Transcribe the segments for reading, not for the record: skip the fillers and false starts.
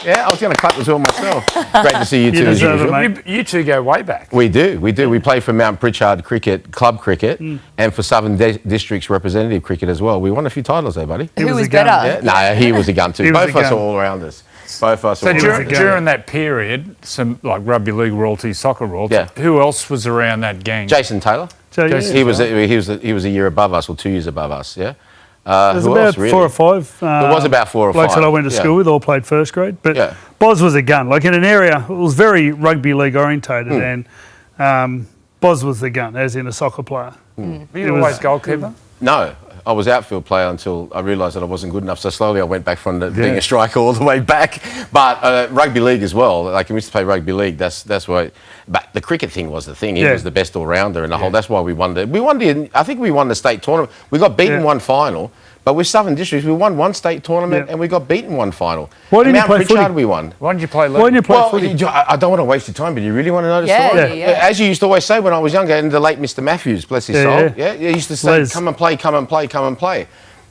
Yeah, I was going to clap as well myself. Great to see you two. You two go way back. We do. We play for Mount Pritchard Cricket, club cricket, and for Southern Districts representative cricket as well. We won a few titles there, buddy. Who was better? Yeah? No, he was a gun too. Both of us are all around us. Both of us. So during that period, some like rugby league royalty, soccer royalty. Yeah. Who else was around that gang? Jason Taylor. He was a year above us, or 2 years above us. Yeah. There's about 4 or 5. There was about 4 or 5. Blokes that I went to school with all played first grade. But Bos was a gun. Like in an area, it was very rugby league orientated, and Bos was the gun, as in a soccer player. Were you always goalkeeper? No. I was outfield player until I realised that I wasn't good enough. So slowly I went back from being a striker all the way back. But rugby league as well. Like we used to play rugby league. That's why. But the cricket thing was the thing. He was the best all rounder in the whole. That's why we won I think we won the state tournament. We got beaten one final. But with Southern Districts, we won one state tournament and we got beaten one final. Why didn't you play footy? We won. Why didn't you play league? Why didn't you play footy? I don't want to waste your time, but you really want to know the story? Yeah. As you used to always say when I was younger, and the late Mr. Matthews, bless his soul, he used to say, come and play, come and play, come and play.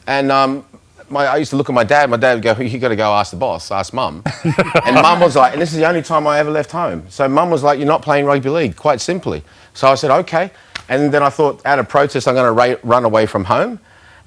And I used to look at my dad. My dad would go, you got to go ask the boss, ask Mum. And Mum was like, and this is the only time I ever left home. So Mum was like, you're not playing rugby league, quite simply. So I said, okay. And then I thought, out of protest, I'm going to run away from home.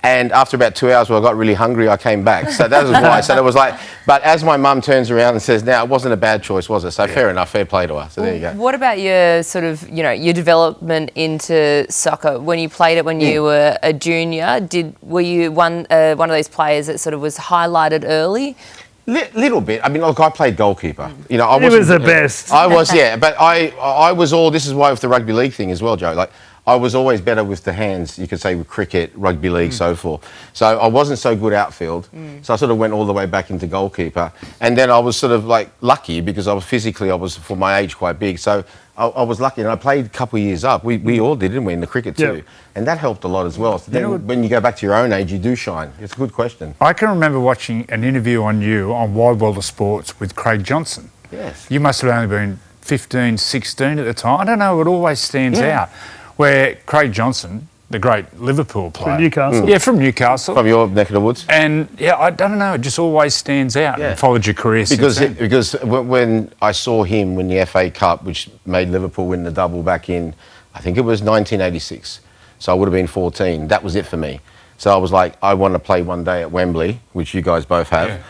And after about 2 hours, when I got really hungry, I came back. So that was why. So it was like, but as my mum turns around and says, now, it wasn't a bad choice, was it? So fair enough, fair play to her. So there you go. What about your sort of, your development into soccer? When you played it when you were a junior, were you one of those players that sort of was highlighted early? Little bit. I mean, look, I played goalkeeper. He was the best. I was, but I was all. This is why with the rugby league thing as well, Joe. Like, I was always better with the hands. You could say with cricket, rugby league, so forth. So I wasn't so good outfield. So I sort of went all the way back into goalkeeper, and then I was sort of like lucky because I was for my age quite big. So I was lucky, and I played a couple of years up. We all did, didn't we, in the cricket too? And that helped a lot as well. So then when you go back to your own age, you do shine. It's a good question. I can remember watching an interview on you on Wide World of Sports with Craig Johnson. Yes. You must have only been 15, 16 at the time. I don't know, it always stands out. Where Craig Johnson, the great Liverpool player. From Newcastle. Yeah, from Newcastle. From your neck of the woods. And, I don't know, it just always stands out and followed your career since then. Because when I saw him win the FA Cup, which made Liverpool win the double back in, I think it was 1986. So I would have been 14. That was it for me. So I was like, I want to play one day at Wembley, which you guys both have,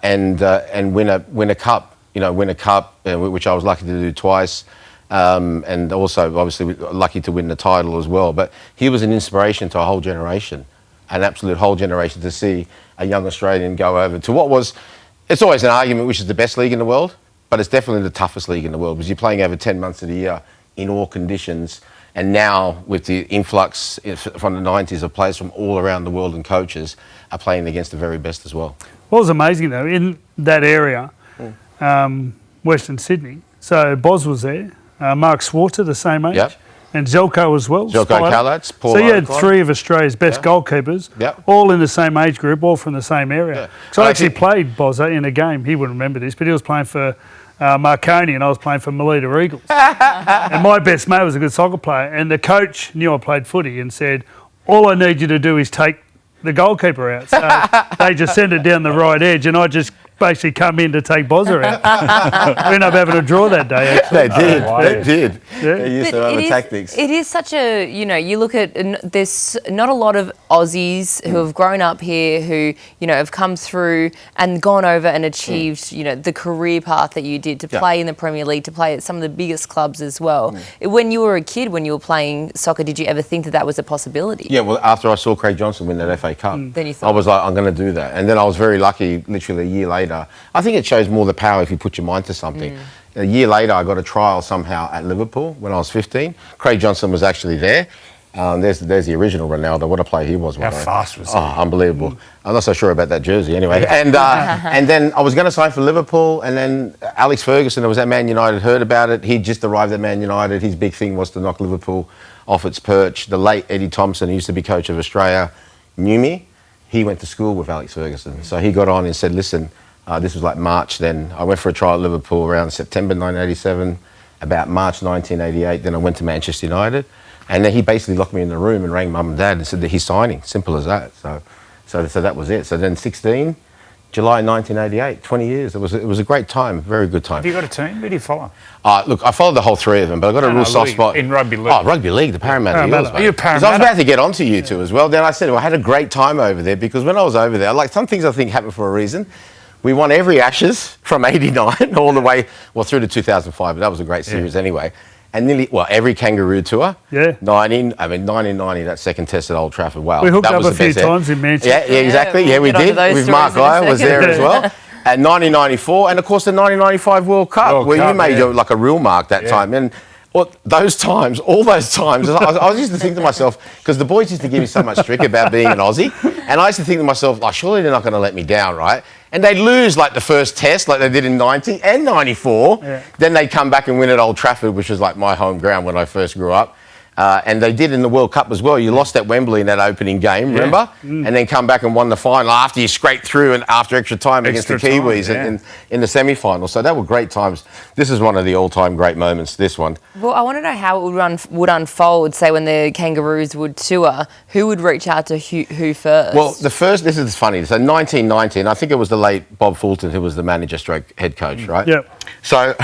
and win a cup. Win a cup, which I was lucky to do twice. And also, obviously, lucky to win the title as well. But he was an inspiration to a whole generation, an absolute whole generation, to see a young Australian go over to what was, it's always an argument which is the best league in the world, but it's definitely the toughest league in the world because you're playing over 10 months of the year in all conditions. And now, with the influx from the 90s of players from all around the world and coaches are playing against the very best as well. What was amazing, though, in that area, Western Sydney, so Bos was there. Mark Swarter, the same age, and Zelko as well. Zelko Kalatz, Paul. So you had 3 of Australia's best goalkeepers, all in the same age group, all from the same area. So I actually played Bozza in a game. He wouldn't remember this, but he was playing for Marconi and I was playing for Melita Eagles. And my best mate was a good soccer player, and the coach knew I played footy and said, all I need you to do is take the goalkeeper out. So they just sent it down the right edge, and I just basically come in to take Bozza out. We ended up having a draw that day, actually. They did. Yeah. They used to have the tactics. It is such a, you look at, there's not a lot of Aussies who have grown up here who, have come through and gone over and achieved, the career path that you did to play in the Premier League, to play at some of the biggest clubs as well. When you were a kid, when you were playing soccer, did you ever think that that was a possibility? Yeah, well, after I saw Craig Johnson win that FA Cup, then you thought, I was like, I'm going to do that. And then I was very lucky, literally a year later. I think it shows more the power if you put your mind to something. A year later, I got a trial somehow at Liverpool when I was 15. Craig Johnson was actually there. There's the original Ronaldo. What a player he was. How fast was he? Oh, unbelievable. I'm not so sure about that jersey anyway. And then I was going to sign for Liverpool, and then Alex Ferguson, who was at Man United, heard about it. He just arrived at Man United. His big thing was to knock Liverpool off its perch. The late Eddie Thompson, who used to be coach of Australia, knew me. He went to school with Alex Ferguson. So he got on and said, listen, this was like March then. I went for a trial at Liverpool around September 1987, about March 1988. Then I went to Manchester United. And then he basically locked me in the room and rang mum and dad and said that he's signing. Simple as that. So that was it. So then 16, July 1988, 20 years. It was a great time, very good time. Have you got a team? Who do you follow? Look, I followed the whole three of them, but I got a real soft spot. In rugby league? Oh, rugby league, the Parramatta Eels, mate. Are you a 'Cause Parramatta? I was about to get onto you two as well. Then I said, well, I had a great time over there because when I was over there, like some things I think happened for a reason. We won every Ashes from 89 all the way, through to 2005, but that was a great series anyway. And nearly, every Kangaroo tour. Yeah. 1990, that second test at Old Trafford. Wow. We hooked that up was a the few best times in Manchester. Yeah, exactly. Yeah, we We'll get did. onto those With Mark stories in a Guy was there second. as well. At 1994, and of course the 1995 World Cup, where you made like a real mark that time. And all those times, I used to think to myself, because the boys used to give me so much trick about being an Aussie, and I used to think to myself, like, surely they're not going to let me down, right? And they'd lose like the first test, like they did in 90 and 94. Yeah. Then they'd come back and win at Old Trafford, which was like my home ground when I first grew up. And they did in the World Cup as well. You lost at Wembley in that opening game, remember? And then come back and won the final after you scraped through and after extra time against the Kiwis in the semi-final. So that were great times. This is one of the all-time great moments, this one. Well, I want to know how it would unfold, say, when the Kangaroos would tour. Who would reach out to who first? Well, this is funny. So 1990, and I think it was the late Bob Fulton who was the manager stroke head coach, right? Yeah. So...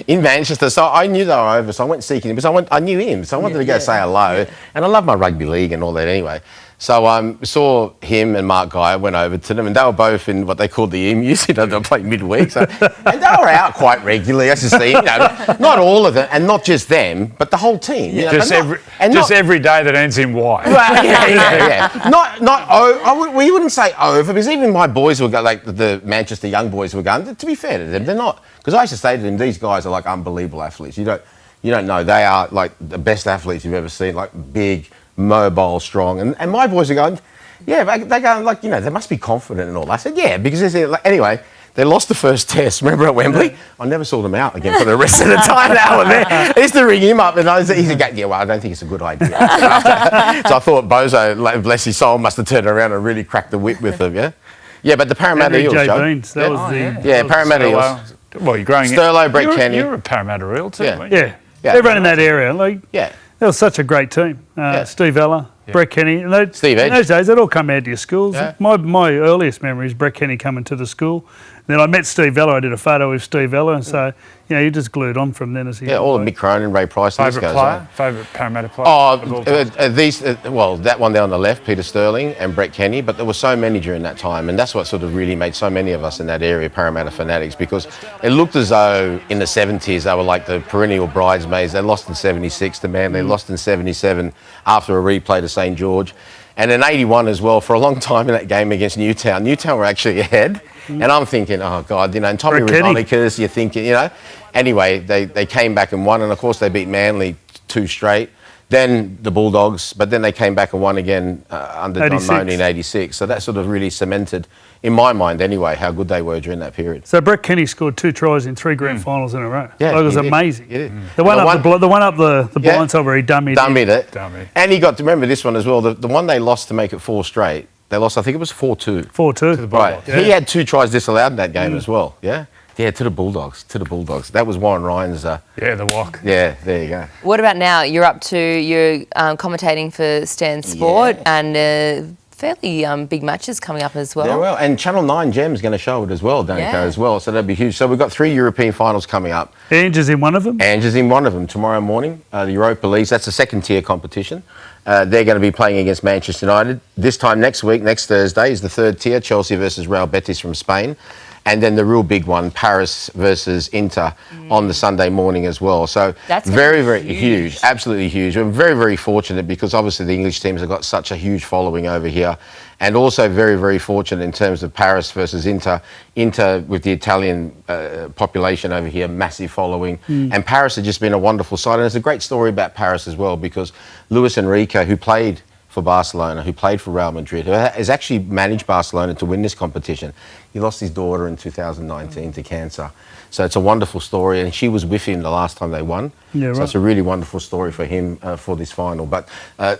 in Manchester, so I knew they were over, so I went seeking him because I knew him, so I wanted to go say hello, and I love my rugby league and all that anyway. So saw him and Mark Guy, went over to them, and they were both in what they called the emus, they played midweek, and they were out quite regularly. I just see, not all of them, and not just them, but the whole team. Every day that ends in Y. Well, yeah. We wouldn't say over, because even my boys were like the Manchester young boys were going. To be fair to them, they're not. Because I used to say to them, these guys are like unbelievable athletes. You don't know, they are like the best athletes you've ever seen, like big, mobile, strong. And my boys are going, yeah, they're going like, they must be confident and all. I said, yeah, because anyway, they lost the first test, remember at Wembley? I never saw them out again for the rest of the time they were there. I used to ring him up and he'd go, yeah, well, I don't think it's a good idea. So I thought Bozo, bless his soul, must have turned around and really cracked the whip with them, yeah? Yeah, but the Parramatta Eels, Joe. Beans, that was Parramatta Eels. Well, you're growing Sterlo, Brett Kenny. You're a Parramatta Eel too, weren't you? Yeah. Everyone in that area, that was such a great team. Steve Ella, Brett Kenny. Steve Edge. In those days, they'd all come out to your schools. Yeah. My earliest memory is Brett Kenny coming to the school. Then I met Steve Ella. I did a photo with Steve Ella, and so you just glued on from then as he. Yeah, all of Mick Cronin, Ray Price. Favourite player, favourite Parramatta player. That one there on the left, Peter Sterling and Brett Kenny. But there were so many during that time, and that's what sort of really made so many of us in that area Parramatta fanatics, because it looked as though in the 70s they were like the perennial bridesmaids. They lost in 76 to Manly, they lost in 77 after a replay to St George. And in 81 as well, for a long time in that game against Newtown. Newtown were actually ahead. And I'm thinking, oh, God, and Tommy Ratonicus, you're thinking, Anyway, they came back and won. And, of course, they beat Manly 2 straight. Then the Bulldogs. But then they came back and won again under Don Mooney in 86. So that sort of really cemented, in my mind anyway, how good they were during that period. So Brett Kenny scored 2 tries in 3 grand finals in a row. Yeah, it was amazing. He did. The one up the blindside where he dummied it. And he got to remember this one as well. The one they lost to make it 4 straight. They lost, I think it was 4-2. 4-2. Right. Yeah. He had 2 tries disallowed in that game as well. Yeah. Yeah, to the Bulldogs. That was Warren Ryan's. The walk. Yeah, there you go. What about now? You're commentating for Stan Sport and fairly big matches coming up as well. Yeah, well, and Channel 9 Gem's going to show it as well, Danko, as well. So that'd be huge. So we've got 3 European finals coming up. Ange is in one of them? Ange is in one of them tomorrow morning. The Europa League, that's the second-tier competition. They're going to be playing against Manchester United. This time next week, next Thursday, is the 3rd tier, Chelsea versus Real Betis from Spain. And then the real big one, Paris versus Inter on the Sunday morning as well. So that's very, very huge, absolutely huge. We're very, very fortunate because obviously the English teams have got such a huge following over here. And also very, very fortunate in terms of Paris versus Inter. Inter with the Italian population over here, massive following. And Paris has just been a wonderful side. And there's a great story about Paris as well because Luis Enrique, who played for Barcelona, who played for Real Madrid, who has actually managed Barcelona to win this competition. He lost his daughter in 2019 to cancer. So it's a wonderful story, and she was with him the last time they won. Yeah, right. So it's a really wonderful story for him for this final. But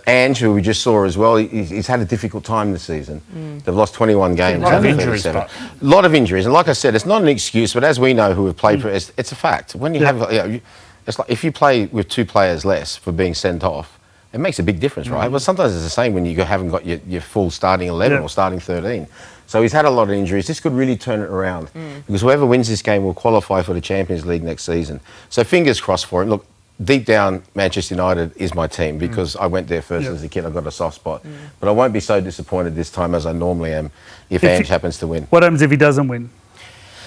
Ange, who we just saw as well, he's had a difficult time this season. They've lost 21 games. A lot of injuries. A lot of injuries. And like I said, it's not an excuse, but as we know who have played for it, it's a fact. When you have, it's like if you play with 2 players less for being sent off, it makes a big difference, right? Well, sometimes it's the same when you haven't got your full starting 11 or starting 13. So he's had a lot of injuries. This could really turn it around because whoever wins this game will qualify for the Champions League next season. So fingers crossed for him. Look, deep down, Manchester United is my team because I went there first as a kid. I got a soft spot. But I won't be so disappointed this time as I normally am if Ange happens to win. What happens if he doesn't win?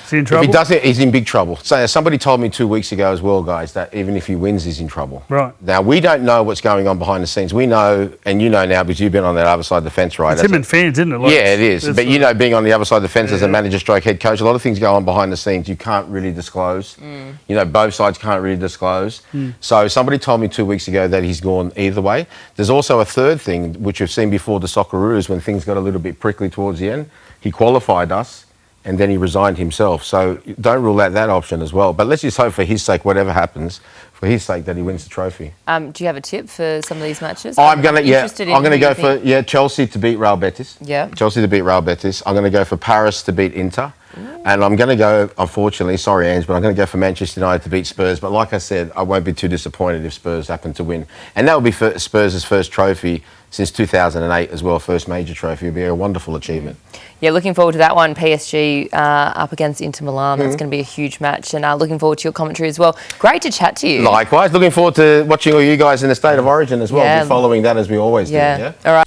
Is he in trouble? If he doesn't, he's in big trouble. So somebody told me 2 weeks ago as well, guys, that even if he wins, he's in trouble. Right. Now, we don't know what's going on behind the scenes. We know, and you know now because you've been on that other side of the fence, right? It's him and fans, isn't it? Like, yeah, it is. But you know, being on the other side of the fence as a manager stroke head coach, a lot of things go on behind the scenes you can't really disclose. You know, both sides can't really disclose. So somebody told me 2 weeks ago that he's gone either way. There's also a third thing, which we've seen before the Socceroos, when things got a little bit prickly towards the end. He qualified us, and then he resigned himself. So don't rule out that option as well. But let's just hope for his sake, whatever happens, for his sake, that he wins the trophy. Do you have a tip for some of these matches? I'm going to go for Chelsea to beat Real Betis. Yeah. Chelsea to beat Real Betis. I'm going to go for Paris to beat Inter. And I'm going to go, unfortunately, sorry, Ange, but I'm going to go for Manchester United to beat Spurs. But like I said, I won't be too disappointed if Spurs happen to win. And that will be for Spurs' first trophy since 2008 as well, first major trophy. It will be a wonderful achievement. Yeah, looking forward to that one. PSG up against Inter Milan. That's going to be a huge match. And looking forward to your commentary as well. Great to chat to you. Likewise. Looking forward to watching all you guys in the State of Origin as well. We'll be following that as we always do. Yeah? All right.